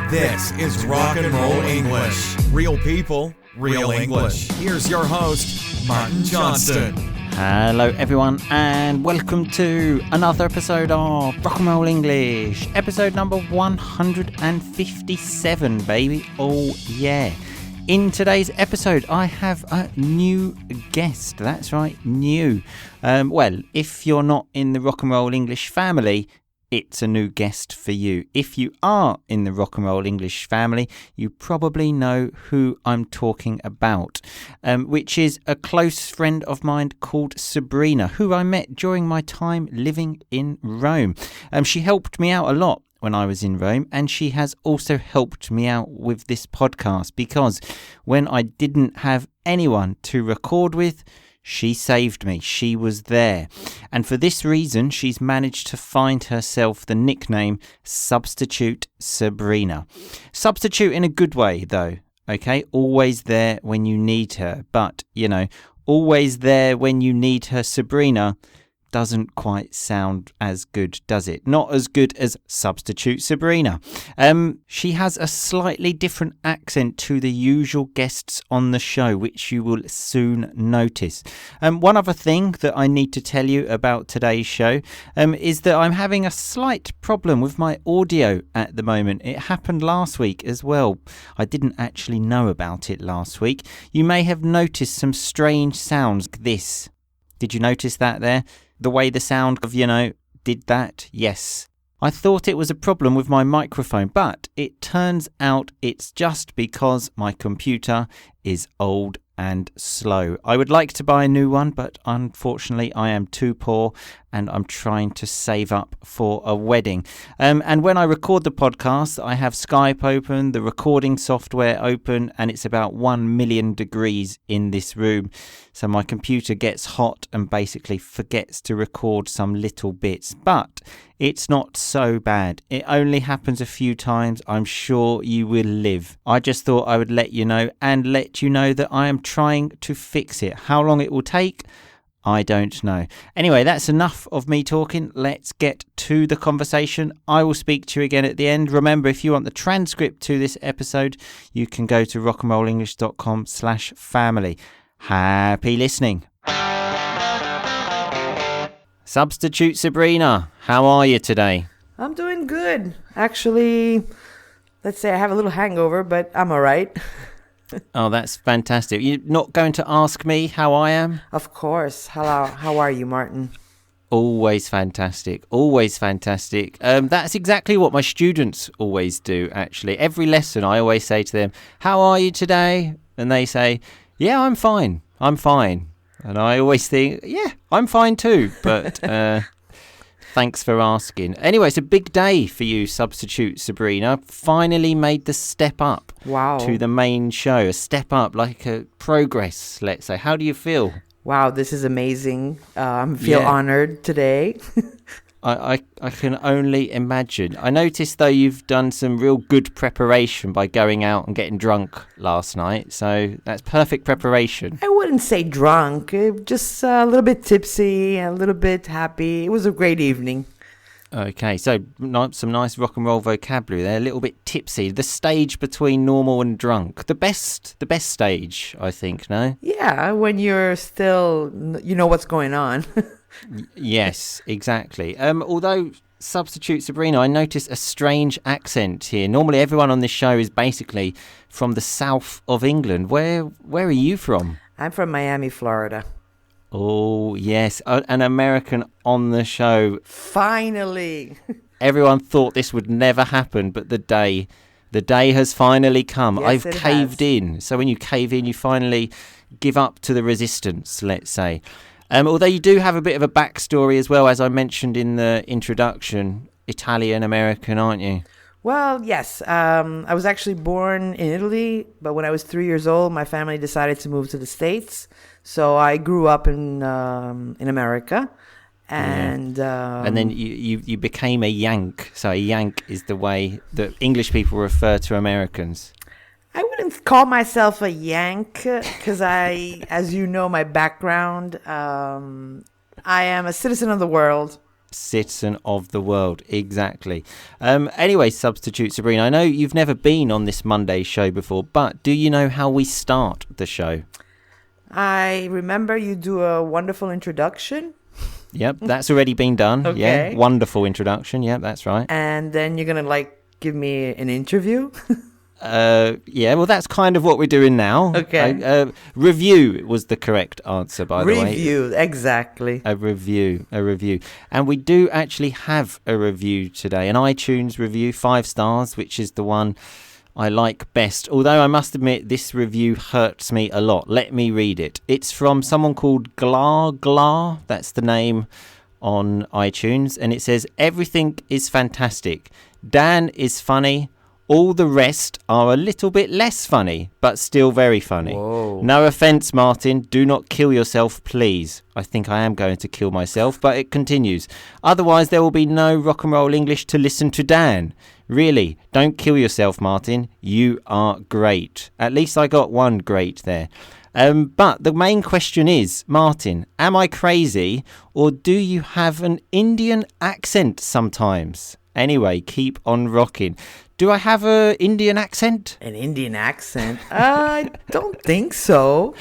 This is Rock and Roll English. Real people, real English. Here's your host, Martin Johnston. Hello everyone and welcome to another episode of Rock and Roll English. Episode number 157, baby. Oh yeah. In today's episode, I have a new guest. That's right, new. Well, if you're not in the Rock and Roll English family, it's a new guest for you. If you are in the Rock and Roll English family, you probably know who I'm talking about, which is a close friend of mine called Sabrina, who I met during my time living in Rome. She helped me out a lot when I was in Rome, and she has also helped me out with this podcast because when I didn't have anyone to record with, she saved me. She was there. And for this reason, she's managed to find herself the nickname Substitute Sabrina. Substitute in a good way, though. Okay? Always there when you need her. But, always there when you need her, Sabrina, doesn't quite sound as good, does it? Not as good as Substitute Sabrina. She has a slightly different accent to the usual guests on the show, which you will soon notice. One other thing that I need to tell you about today's show is that I'm having a slight problem with my audio at the moment. It happened last week as well. I didn't actually know about it last week. You may have noticed some strange sounds like this. Did you notice that there? The way the sound of, did that? Yes. I thought it was a problem with my microphone, but it turns out it's just because my computer is old and slow. I would like to buy a new one, but unfortunately I am too poor and I'm trying to save up for a wedding. And when I record the podcast, I have Skype open, the recording software open, and it's about 1 million degrees in this room. So my computer gets hot and basically forgets to record some little bits. But it's not so bad. It only happens a few times. I'm sure you will live. I just thought I would let you know and let you know that I am trying to fix it. How long it will take, I don't know. Anyway, that's enough of me talking. Let's get to the conversation. I will speak to you again at the end. Remember, if you want the transcript to this episode, you can go to rockandrollenglish.com/family. Happy listening. Substitute Sabrina, how are you today? I'm doing good. Actually, let's say I have a little hangover, but I'm all right. Oh, that's fantastic. You're not going to ask me how I am? Of course. How are you, Martin? Always fantastic. Always fantastic. That's exactly what my students always do, actually. Every lesson I always say to them, how are you today? And they say, yeah, I'm fine. I'm fine. And I always think, yeah, I'm fine too. But thanks for asking. Anyway, it's a big day for you, Substitute Sabrina. Finally made the step up to the main show. A step up, like a progress, let's say. How do you feel? Wow, this is amazing. I feel honored today. I can only imagine. I noticed, though, you've done some real good preparation by going out and getting drunk last night. So that's perfect preparation. I wouldn't say drunk, just a little bit tipsy, a little bit happy. It was a great evening. Okay, so some nice rock and roll vocabulary there. A little bit tipsy. The stage between normal and drunk. The best stage, I think, no? Yeah, when you're still, you know what's going on. Yes, exactly. Although, Substitute Sabrina, I noticed a strange accent here. Normally, everyone on this show is basically from the south of England. Where are you from? I'm from Miami, Florida. Oh, yes, an American on the show. Finally. Everyone thought this would never happen, but the day has finally come. Yes, I've caved in. So when you cave in, you finally give up to the resistance, let's say. Although you do have a bit of a backstory as well, as I mentioned in the introduction. Italian-American, aren't you? Well, yes. I was actually born in Italy, but when I was 3 years old, my family decided to move to the States. So I grew up in America. And then you became a Yank. So a Yank is the way that English people refer to Americans. I wouldn't call myself a Yank because as you know, my background, I am a citizen of the world. Citizen of the world, exactly. Anyway, Substitute Sabrina, I know you've never been on this Monday show before, but do you know how we start the show? I remember you do a wonderful introduction. Yep, that's already been done. Okay. Yeah, wonderful introduction. Yep, that's right. And then you're going to give me an interview. Yeah, well, that's kind of what we're doing now. Okay. Review was the correct answer, by the way. Review, exactly. A review. And we do actually have a review today, an iTunes review, 5 stars, which is the one I like best. Although I must admit, this review hurts me a lot. Let me read it. It's from someone called Glar. That's the name on iTunes. And it says, everything is fantastic. Dan is funny. All the rest are a little bit less funny, but still very funny. Whoa. No offence, Martin. Do not kill yourself, please. I think I am going to kill myself, but it continues. Otherwise, there will be no rock and roll English to listen to Dan. Really, don't kill yourself, Martin. You are great. At least I got one great there. But the main question is, Martin, am I crazy or do you have an Indian accent sometimes? Anyway, keep on rocking. Do I have an Indian accent? An Indian accent? I don't think so.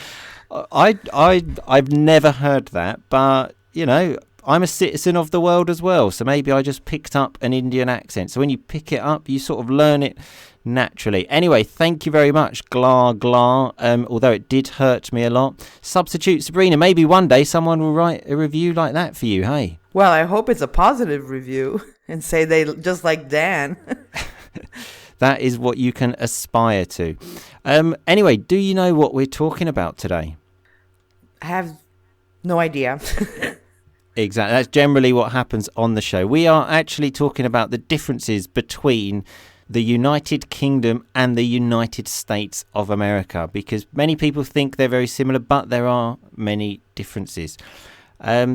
I've never heard that, but, you know, I'm a citizen of the world as well, so maybe I just picked up an Indian accent. So when you pick it up, you sort of learn it naturally. Anyway, thank you very much, Glar. Although it did hurt me a lot. Substitute Sabrina, maybe one day someone will write a review like that for you, hey? Well, I hope it's a positive review and say they just like Dan. That is what you can aspire to. Anyway, do you know what we're talking about today? I have no idea. Exactly. That's generally what happens on the show. We are actually talking about the differences between the United Kingdom and the United States of America, because many people think they're very similar, but there are many differences.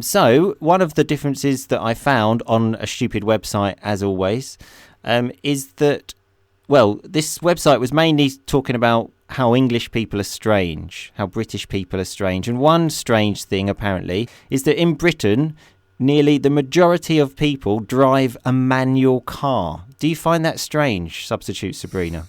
So one of the differences that I found on a stupid website, as always, is that, well, this website was mainly talking about how English people are strange, how British people are strange. And one strange thing, apparently, is that in Britain, nearly the majority of people drive a manual car. Do you find that strange, Substitute Sabrina?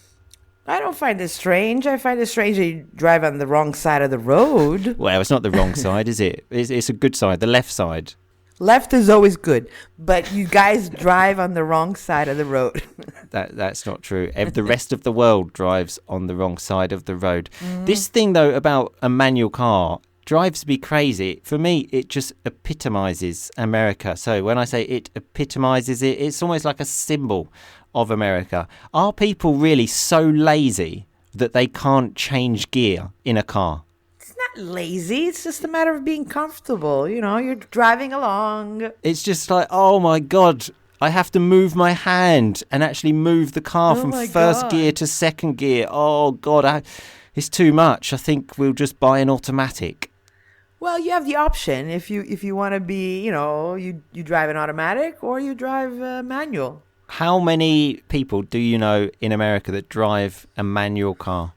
I don't find it strange. I find it strange that you drive on the wrong side of the road. Well, it's not the wrong side, is it? It's a good side, the left side. Left is always good, but you guys drive on the wrong side of the road. That's not true. The rest of the world drives on the wrong side of the road. This thing, though, about a manual car drives me crazy. For me, it just epitomizes America. So when I say it epitomizes it, it's almost like a symbol of America. Are people really so lazy that they can't change gear in a car? Lazy, it's just a matter of being comfortable. You know, you're driving along. It's just like, oh my God, I have to move my hand and actually move the car from first gear to second gear. Oh God, it's too much. I think we'll just buy an automatic. Well, you have the option if you want to be, you know, you drive an automatic or you drive manual. How many people do you know in America that drive a manual car?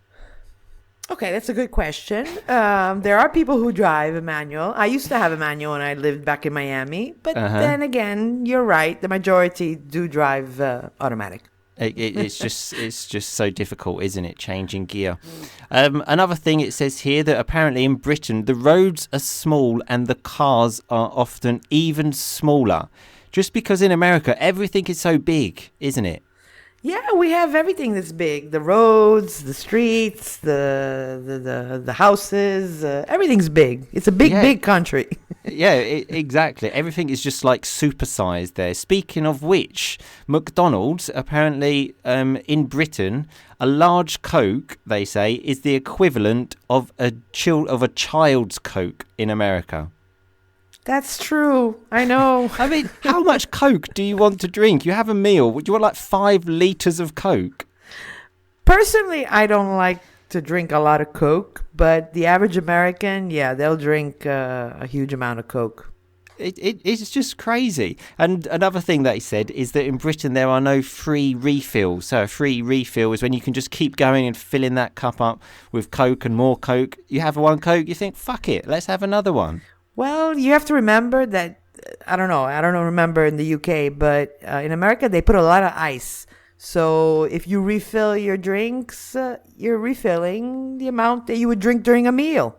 Okay, that's a good question. There are people who drive a manual. I used to have a manual when I lived back in Miami. But then again, you're right. The majority do drive automatic. It's just so difficult, isn't it, changing gear? Another thing it says here that apparently in Britain, the roads are small and the cars are often even smaller. Just because in America, everything is so big, isn't it? Yeah, we have everything that's big. The roads, the streets, the houses, everything's big. It's a big country. Yeah, exactly. Everything is just like supersized there. Speaking of which, McDonald's, apparently in Britain, a large Coke, they say, is the equivalent of a child's Coke in America. That's true. I know. I mean, how much Coke do you want to drink? You have a meal. Would you want like 5 liters of Coke? Personally, I don't like to drink a lot of Coke, but the average American, yeah, they'll drink a huge amount of Coke. It's just crazy. And another thing that he said is that in Britain there are no free refills. So a free refill is when you can just keep going and filling that cup up with Coke and more Coke. You have one Coke, you think, fuck it, let's have another one. Well, you have to remember that I don't know. I don't remember in the UK, but in America they put a lot of ice. So if you refill your drinks, you're refilling the amount that you would drink during a meal.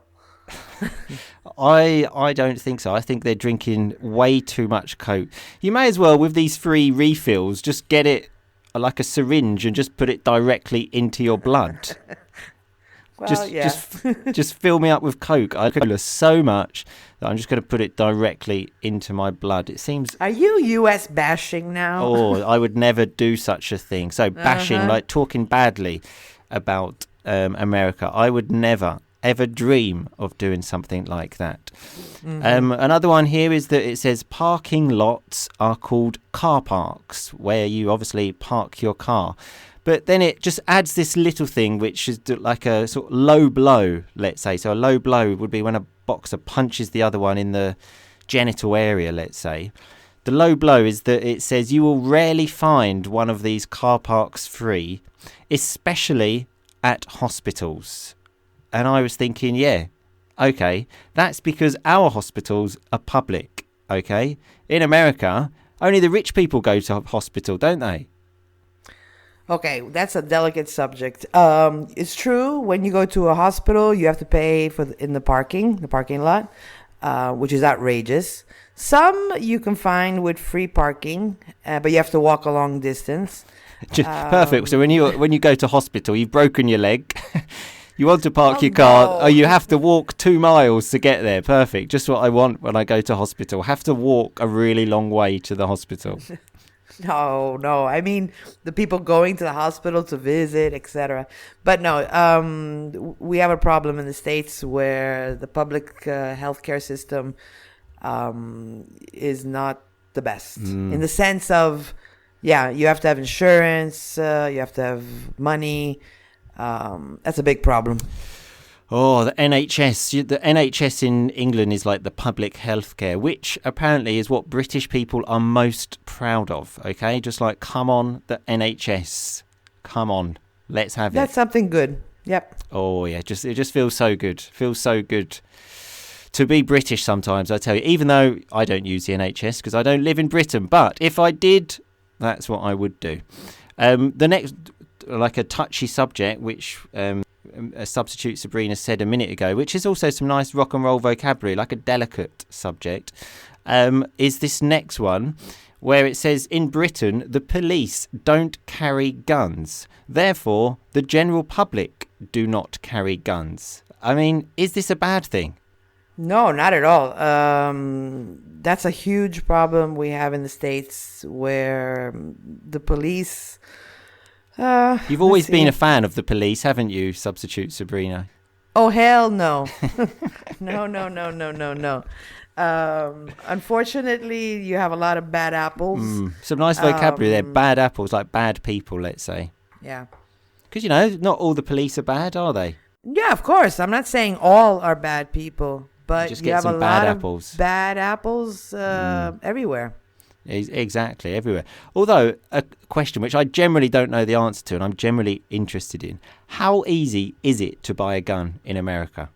I don't think so. I think they're drinking way too much Coke. You may as well, with these free refills, just get it like a syringe and just put it directly into your blood. Well, just fill me up with Coke. I cola so much that I'm just going to put it directly into my blood. It seems. Are you US bashing now? Oh, I would never do such a thing. So bashing, like talking badly about America. I would never, ever dream of doing something like that. Another one here is that it says parking lots are called car parks, where you obviously park your car. But then it just adds this little thing, which is like a sort of low blow, let's say. So a low blow would be when a boxer punches the other one in the genital area, let's say. The low blow is that it says you will rarely find one of these car parks free, especially at hospitals. And I was thinking, yeah, okay, that's because our hospitals are public, okay? In America, only the rich people go to hospital, don't they? Okay, that's a delicate subject. It's true. When you go to a hospital, you have to pay for in the parking lot, which is outrageous. Some you can find with free parking, but you have to walk a long distance. Perfect. So when you go to hospital, you've broken your leg. You want to park your car, or you have to walk 2 miles to get there. Perfect. Just what I want when I go to hospital. Have to walk a really long way to the hospital. No. I mean, the people going to the hospital to visit, etc. But no, we have a problem in the States where the public healthcare system is not the best. In the sense of, yeah, you have to have insurance, you have to have money. That's a big problem. Oh, the NHS. The NHS in England is like the public healthcare, which apparently is what British people are most proud of, okay? Just like, come on, the NHS. Come on, let's have it. That's something good. Yep. Oh, yeah, it just feels so good. Feels so good to be British sometimes, I tell you. Even though I don't use the NHS because I don't live in Britain. But if I did, that's what I would do. The next, like a touchy subject, which... a substitute Sabrina said a minute ago, which is also some nice rock and roll vocabulary, like a delicate subject, is this next one, where it says in Britain the police don't carry guns, therefore the general public do not carry guns. I mean, is this a bad thing? No, not at all. That's a huge problem we have in the States where the police... You've always been a fan of the police, haven't you, substitute Sabrina? Oh, hell no. No. Unfortunately, you have a lot of bad apples. Some nice vocabulary there. Bad apples, like bad people, let's say. Yeah. Because, not all the police are bad, are they? Yeah, of course. I'm not saying all are bad people, but just you have a bad lot apples. of bad apples everywhere. Exactly, everywhere. Although, a question which I generally don't know the answer to and I'm generally interested in. How easy is it to buy a gun in America?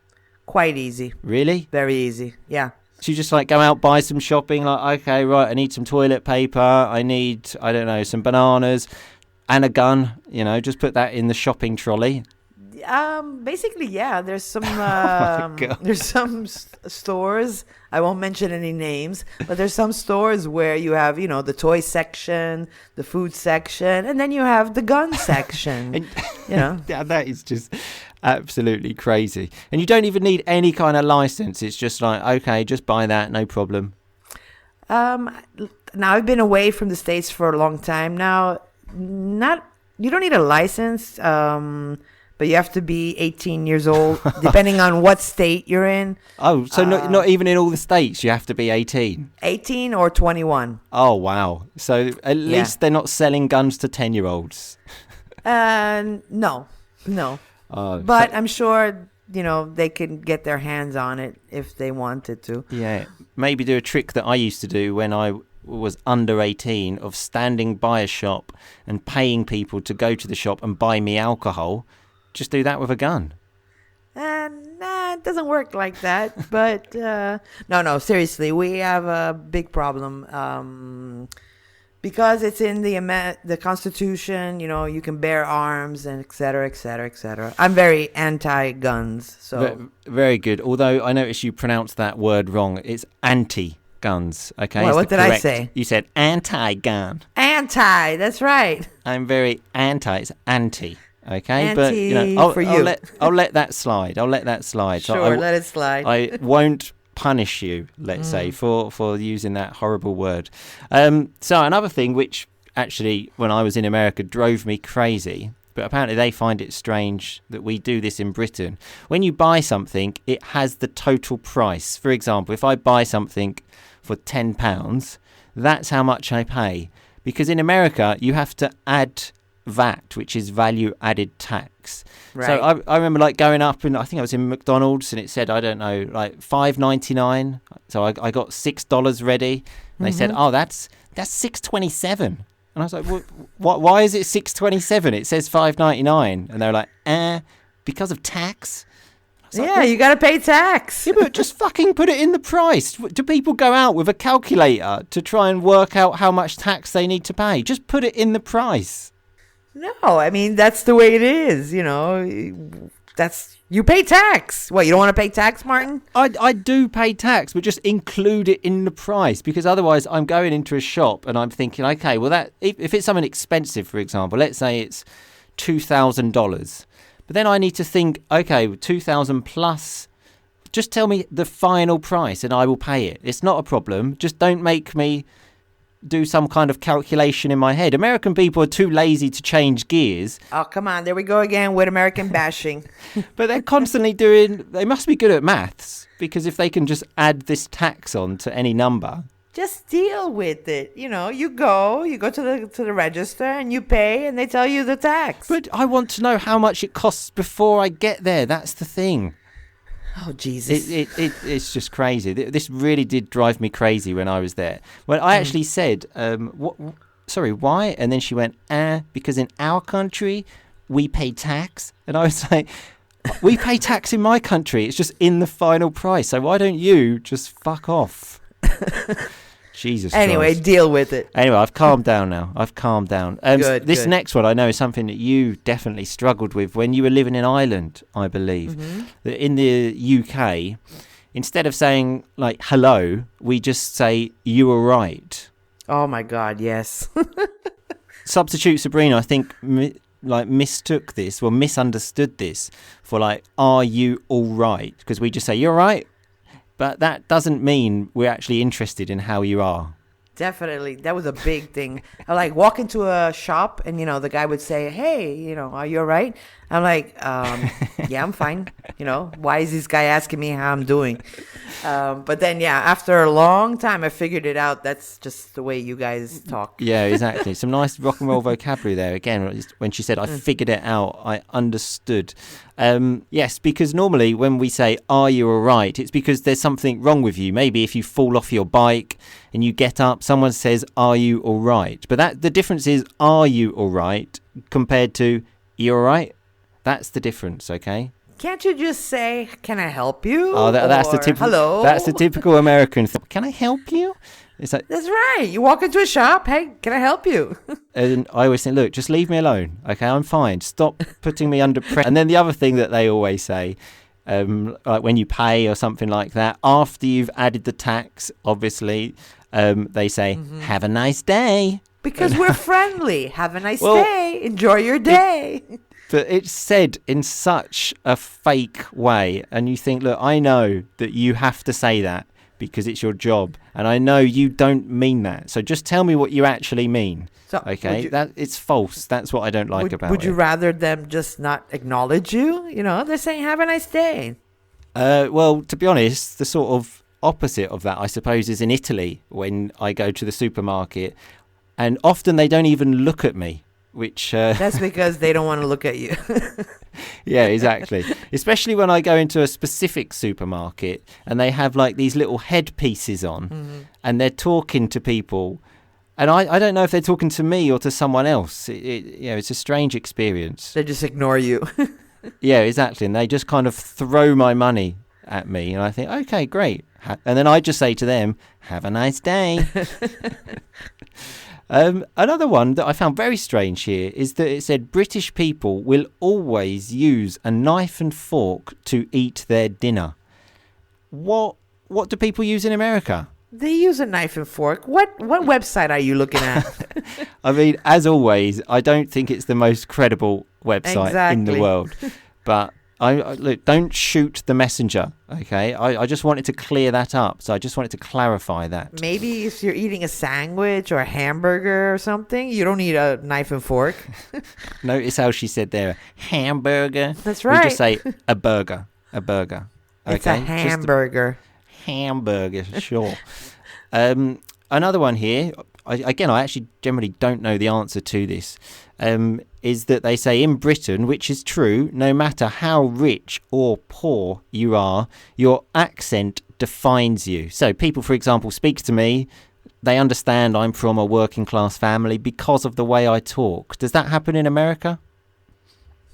Quite easy. Really? Very easy, yeah. So you just go out, buy some shopping, okay, right, I need some toilet paper, I need, I don't know, some bananas and a gun, just put that in the shopping trolley. Basically, yeah. There's some stores. I won't mention any names, but there's some stores where you have, the toy section, the food section, and then you have the gun section. Yeah, that is just absolutely crazy. And you don't even need any kind of license. It's just okay, just buy that, no problem. Now I've been away from the States for a long time now. You don't need a license. But you have to be 18 years old, depending on what state you're in. Oh, so not even in all the states, you have to be 18? 18 or 21. Oh, wow. So at least they're not selling guns to 10-year-olds. No. But I'm sure, they can get their hands on it if they wanted to. Yeah, maybe do a trick that I used to do when I was under 18 of standing by a shop and paying people to go to the shop and buy me alcohol. Just do that with a gun. Nah, it doesn't work like that. But no, seriously, we have a big problem. Because it's in the Constitution, you can bear arms and et cetera, et cetera, et cetera. I'm very anti-guns, so... Very good. Although I noticed you pronounced that word wrong. It's anti-guns, okay? What did I say? You said anti-gun. Anti, that's right. I'm very anti. It's anti, okay? Anti but, for you. I'll let that slide. Sure, let it slide. I won't punish you, let's say, for using that horrible word. So another thing which actually, when I was in America, drove me crazy, but apparently they find it strange that we do this in Britain. When you buy something, it has the total price. For example, if I buy something for £10, that's how much I pay. Because in America, you have to add VAT, which is value added tax. Right. So I remember like going up, and I think I was in McDonald's, and it said, I don't know, like $5.99. So I got $6 ready, and they said, oh, that's $6.27. And I was like, what? Why is it $6.27? It says $5.99, and they were like, because of tax. Like, you got to pay tax. Yeah, but just fucking put it in the price. Do people go out with a calculator to try and work out how much tax they need to pay? Just put it in the price. No, I mean, that's the way it is, you pay tax. What, you don't want to pay tax, Martin? I do pay tax, but just include it in the price, because otherwise I'm going into a shop and I'm thinking, okay, well, that if it's something expensive, for example, let's say it's $2,000, but then I need to think, okay, $2,000 plus, just tell me the final price and I will pay it. It's not a problem. Just don't make me do some kind of calculation in my head. American people are too lazy to change gears. Oh, come on. There we go again with American bashing. But they're constantly they must be good at maths, because if they can just add this tax on to any number. Just deal with it. You go to the register and you pay, and they tell you the tax. But I want to know how much it costs before I get there. That's the thing. Oh, Jesus. It's just crazy. This really did drive me crazy when I was there. When I actually said, why? And then she went, because in our country, we pay tax. And I was like, we pay tax in my country. It's just in the final price. So why don't you just fuck off? Jesus Anyway, Christ. Deal with it. Anyway, I've calmed down now. This next one, I know, is something that you definitely struggled with when you were living in Ireland, I believe. That in the UK, instead of saying, like, hello, we just say, you were right. Oh, my God, yes. Substitute Sabrina, I think, misunderstood this for, like, are you all right? Because we just say, you're right. But that doesn't mean we're actually interested in how you are. Definitely. That was a big thing. I like walk into a shop and, the guy would say, hey, are you all right? I'm like, yeah, I'm fine. Why is this guy asking me how I'm doing? But then, after a long time, I figured it out. That's just the way you guys talk. Yeah, exactly. Some nice rock and roll vocabulary there. Again, when she said, I figured it out, I understood. Yes, because normally when we say, are you all right? It's because there's something wrong with you. Maybe if you fall off your bike and you get up, someone says, are you all right? But the difference is, are you all right compared to, you all right? That's the difference, okay? Can't you just say, can I help you? Oh, that's the typical. Hello? That's the typical American thing. Can I help you? It's like, that's right. You walk into a shop. Hey, can I help you? And I always think, look, just leave me alone. Okay, I'm fine. Stop putting me under pressure. And then the other thing that they always say, like when you pay or something like that, after you've added the tax, obviously, they say, have a nice day. Because we're friendly. Have a nice day. Enjoy your day. But it's said in such a fake way. And you think, look, I know that you have to say that because it's your job. And I know you don't mean that. So just tell me what you actually mean. So, okay? It's false. That's what I don't like about it. Would you rather them just not acknowledge you? They're saying, have a nice day. Well, to be honest, the sort of opposite of that, I suppose, is in Italy when I go to the supermarket. And often they don't even look at me. Which that's because they don't want to look at you. Yeah, exactly. Especially when I go into a specific supermarket and they have like these little headpieces on and they're talking to people. And I don't know if they're talking to me or to someone else. It's a strange experience. They just ignore you. Yeah, exactly. And they just kind of throw my money at me, and I think, okay, great. And then I just say to them, have a nice day. Another one that I found very strange here is that it said British people will always use a knife and fork to eat their dinner. What do people use in America? They use a knife and fork. What website are you looking at? I mean, as always, I don't think it's the most credible website in the world. But I look, don't shoot the messenger, okay? I just wanted to clear that up. So I just wanted to clarify that. Maybe if you're eating a sandwich or a hamburger or something, you don't need a knife and fork. Notice how she said there, hamburger. That's right. We just say a burger. A burger. Okay? It's a hamburger. Hamburger, sure. Another one here, I actually generally don't know the answer to this, is that they say in Britain, which is true, no matter how rich or poor you are, your accent defines you. So people, for example, speak to me, they understand I'm from a working class family because of the way I talk. Does that happen in America?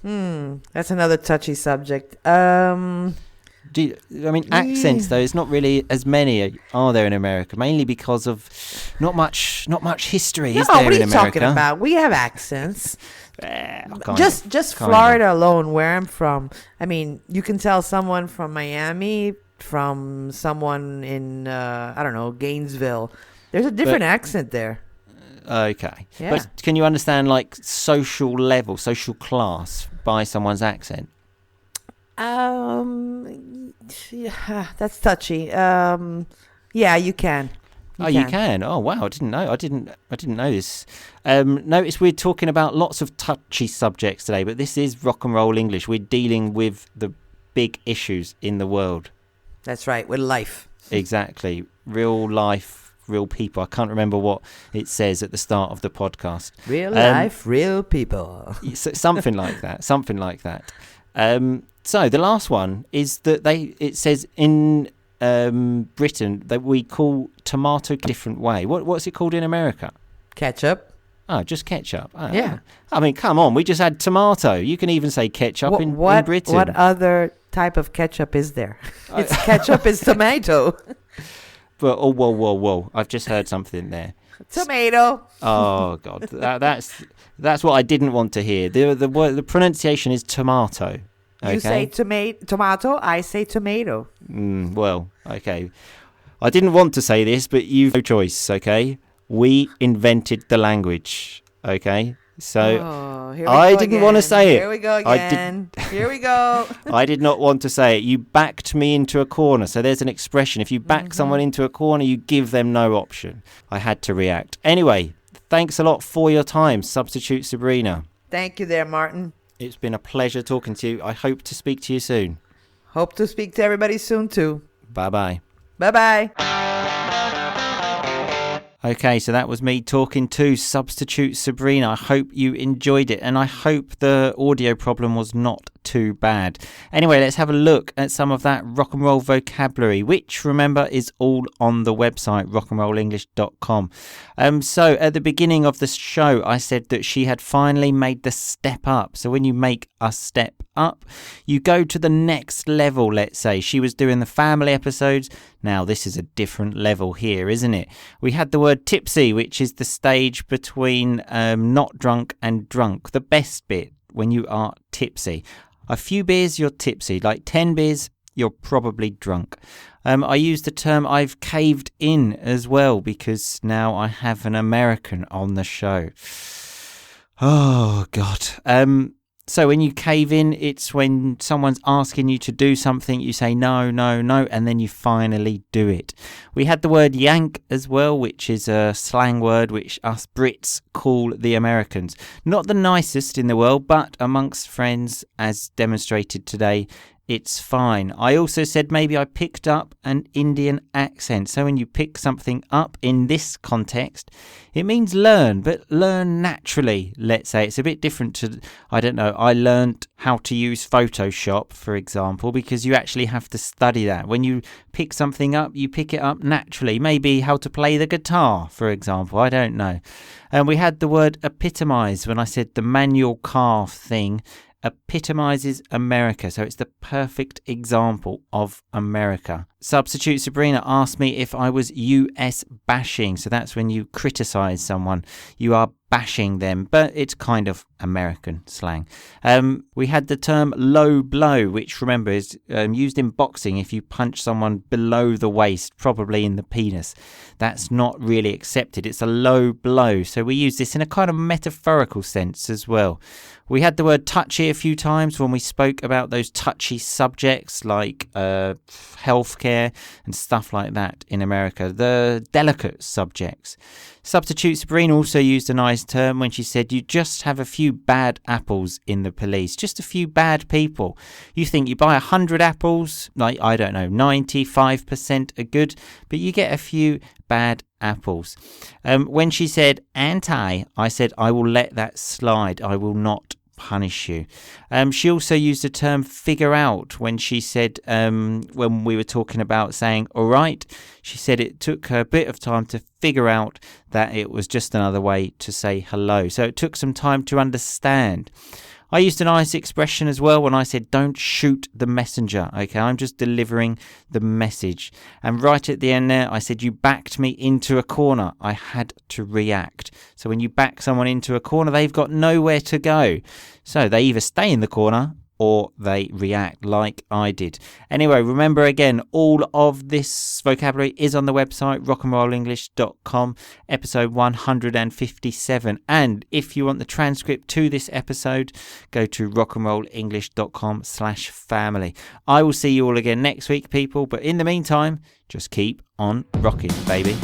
That's another touchy subject. Accents though, it's not really as many are there in America, mainly because of not much history is there what are in you America. talking about? We have accents. Just kind Florida alone, where I'm from. I mean, you can tell someone from Miami from someone in I don't know, Gainesville. There's a different accent there. Okay, Yeah. but can you understand like social level, social class by someone's accent? Yeah, that's touchy. Yeah, you can. You can. Oh wow, I didn't know. I didn't know this. Notice we're talking about lots of touchy subjects today, but this is rock and roll English. We're dealing with the big issues in the world. That's right, with life. Exactly. Real life, real people. I can't remember what it says at the start of the podcast. Real life, real people. Something like that. Something like that. So the last one is that it says in Britain that we call tomato a different way. What's it called in America? Ketchup. Oh, just ketchup. Oh. Yeah. I mean, come on. We just had tomato. You can even say ketchup in Britain. What other type of ketchup is there? It's ketchup is tomato. But whoa. I've just heard something there. Tomato. Oh God, that's what I didn't want to hear. The word, the pronunciation is tomato. Okay? You say tomato. I say tomato. Well, okay. I didn't want to say this, but you've no choice. Okay, we invented the language. Okay, so I didn't want to say it. Here we go again. Here we go. I did not want to say it. You backed me into a corner. So there's an expression. If you back someone into a corner, you give them no option. I had to react. Anyway, thanks a lot for your time, Substitute Sabrina. Thank you there, Martin. It's been a pleasure talking to you. I hope to speak to you soon. Hope to speak to everybody soon, too. Bye-bye. Bye-bye. Okay, so that was me talking to Substitute Sabrina. I hope you enjoyed it, and I hope the audio problem was not too bad. Anyway, let's have a look at some of that rock and roll vocabulary, which, remember, is all on the website, rockandrollenglish.com. So at the beginning of the show, I said that she had finally made the step up. So when you make a step up, you go to the next level, let's say. She was doing the family episodes. Now, this is a different level here, isn't it? We had the word tipsy, which is the stage between not drunk and drunk. The best bit when you are tipsy. A few beers, you're tipsy. Like 10 beers, you're probably drunk. I use the term I've caved in as well because now I have an American on the show. Oh, God. So when you cave in, it's when someone's asking you to do something, you say no, and then you finally do it. We had the word yank as well, which is a slang word which us Brits call the Americans. Not the nicest in the world, but amongst friends, as demonstrated today, it's fine. I also said maybe I picked up an Indian accent. So when you pick something up in this context, it means learn, but learn naturally, let's say. It's a bit different to, I don't know, I learned how to use Photoshop, for example, because you actually have to study that. When you pick something up, you pick it up naturally. Maybe how to play the guitar, for example. I don't know. And we had the word epitomise when I said the manual car thing epitomizes America. So it's the perfect example of America. Substitute Sabrina asked me if I was US bashing. So that's when you criticize someone. You are bashing them, but it's kind of American slang. We had the term low blow, which remember is used in boxing if you punch someone below the waist, probably in the penis. That's not really accepted. It's a low blow. So we use this in a kind of metaphorical sense as well. We had the word touchy a few times when we spoke about those touchy subjects like healthcare and stuff like that in America, the delicate subjects. Substitute Sabrina also used a nice term when she said you just have a few bad apples in the police, just a few bad people. You think you buy 100 apples, like, I don't know, 95% are good, but you get a few bad apples. When she said anti, I said I will let that slide. I will not punish you. She also used the term figure out when she said, when we were talking about saying all right, she said it took her a bit of time to figure out that it was just another way to say hello. So it took some time to understand. I used a nice expression as well when I said don't shoot the messenger. Okay, I'm just delivering the message. And right at the end there, I said you backed me into a corner. I had to react. So when you back someone into a corner, they've got nowhere to go. So they either stay in the corner or they react like I did. Anyway, remember again, all of this vocabulary is on the website, rockandrollenglish.com, episode 157. And if you want the transcript to this episode, go to rockandrollenglish.com/family. I will see you all again next week, people. But in the meantime, just keep on rocking, baby.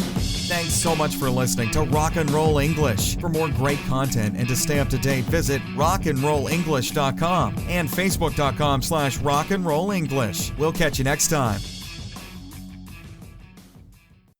Thanks so much for listening to Rock and Roll English. For more great content and to stay up to date, visit rockandrollenglish.com and facebook.com/rockandrollenglish. We'll catch you next time.